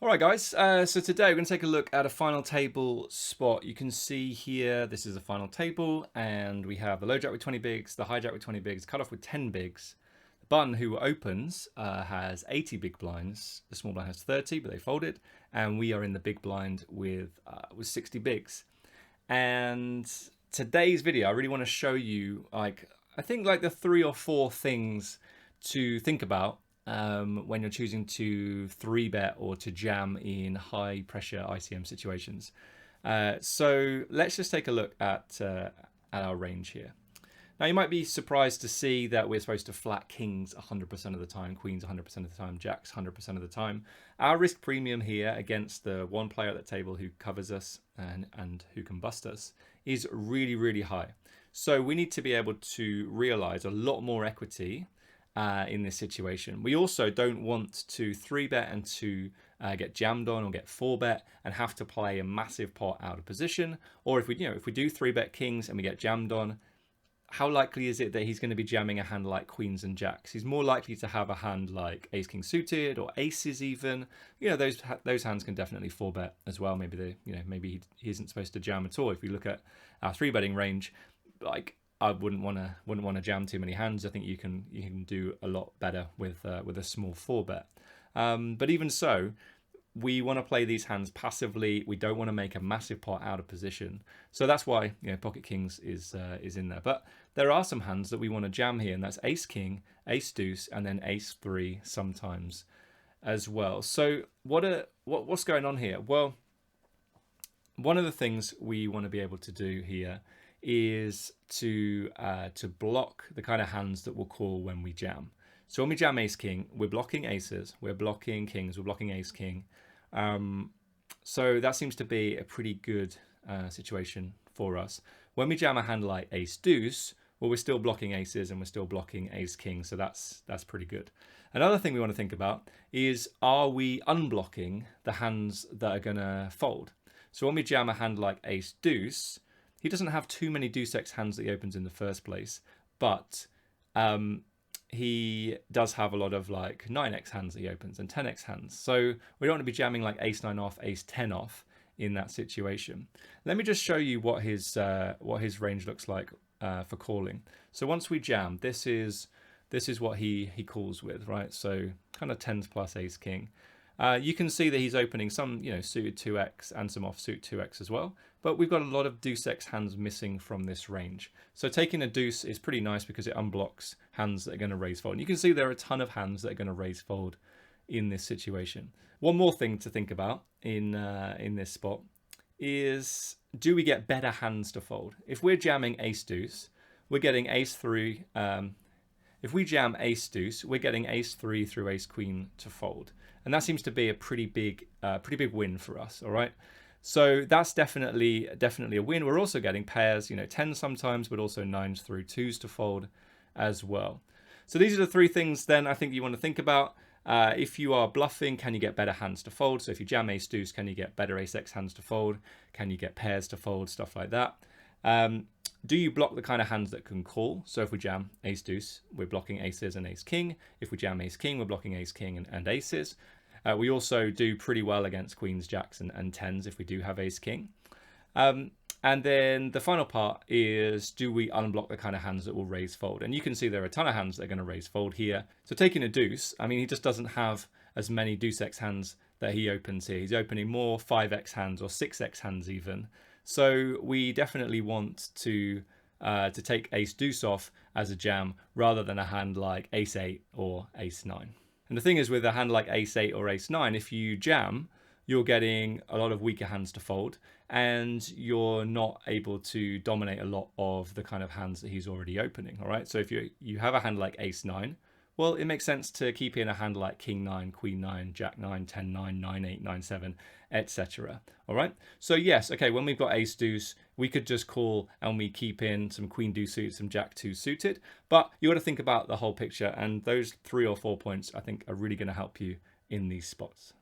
All right, guys. So today we're going to take a look at a final table spot. You can see here, this is a final table, and we have the low jack with 20 bigs, the high jack with 20 bigs, cut off with 10 bigs. The button who opens has 80 big blinds. The small blind has 30, but they folded, and we are in the big blind with 60 bigs. And today's video, I really want to show you, I think the 3 or 4 things to think about when you're choosing to 3-bet or to jam in high pressure ICM situations. So let's just take a look at our range here. Now you might be surprised to see that we're supposed to flat kings 100% of the time, queens 100% of the time, jacks 100% of the time. Our risk premium here against the one player at the table who covers us and who can bust us is really, really high. So we need to be able to realize a lot more equity in this situation. We also don't want to 3-bet and to get jammed on or get 4-bet and have to play a massive pot out of position. Or if we do 3-bet kings and we get jammed on, how likely is it that he's going to be jamming a hand like queens and jacks? He's more likely to have a hand like ace king suited or aces even. Those hands can definitely 4-bet as well. Maybe he isn't supposed to jam at all. If you look at our 3-betting range, I wouldn't want to jam too many hands. I think you can do a lot better with a small 4-bet. But even so, we want to play these hands passively. We don't want to make a massive pot out of position. So that's why pocket kings is in there. But there are some hands that we want to jam here, and that's ace king, ace deuce, and then ace 3 sometimes as well. So what's going on here? Well, one of the things we want to be able to do here is to block the kind of hands that we'll call when we jam. So when we jam ace king, we're blocking aces, we're blocking kings, we're blocking ace king. So that seems to be a pretty good situation for us. When we jam a hand like ace deuce, well, we're still blocking aces and we're still blocking ace king, so that's pretty good. Another thing we want to think about is, are we unblocking the hands that are going to fold? So when we jam a hand like ace deuce, he doesn't have too many deuce X hands that he opens in the first place, but he does have a lot of like 9x hands that he opens and 10x hands. So we don't want to be jamming like ace 9 off, ace 10 off in that situation. Let me just show you what his range looks like for calling. So once we jam, this is what he calls with, right? So kind of 10s plus ace king. You can see that he's opening some, suited 2x and some offsuit 2x as well. But we've got a lot of deuce X hands missing from this range. So taking a deuce is pretty nice because it unblocks hands that are going to raise fold. And you can see there are a ton of hands that are going to raise fold in this situation. One more thing to think about in this spot is, do we get better hands to fold? If we're jamming ace deuce, we're getting ace 3. If we jam ace deuce, we're getting ace 3 through ace queen to fold. And that seems to be a pretty big win for us, all right? So that's definitely a win. We're also getting pairs, 10s sometimes, but also 9s through 2s to fold as well. So these are the 3 things then I think you want to think about. If you are bluffing, can you get better hands to fold? So if you jam ace deuce, can you get better ace X hands to fold? Can you get pairs to fold? Stuff like that. Do you block the kind of hands that can call? So if we jam ace deuce, we're blocking aces and ace king. If we jam ace king, we're blocking ace king and aces. We also do pretty well against queens, jacks, and 10s if we do have ace king. And then the final part is, do we unblock the kind of hands that will raise fold? And you can see there are a ton of hands that are going to raise fold here. So taking a deuce, he just doesn't have as many deuce X hands that he opens here. He's opening more 5x hands or 6x hands even. So we definitely want to take ace deuce off as a jam rather than a hand like ace 8 or ace 9. And the thing is, with a hand like ace 8 or ace 9, if you jam, you're getting a lot of weaker hands to fold, and you're not able to dominate a lot of the kind of hands that he's already opening, all right? So if you have a hand like ace 9, well, it makes sense to keep in a hand like king 9, queen 9, jack 9, 10 9, 9 8, 9 7, etc. All right. So yes, okay. When we've got ace deuce, we could just call and we keep in some queen deuce suited, some jack 2 suited. But you got to think about the whole picture, and those 3 or 4 points I think are really going to help you in these spots.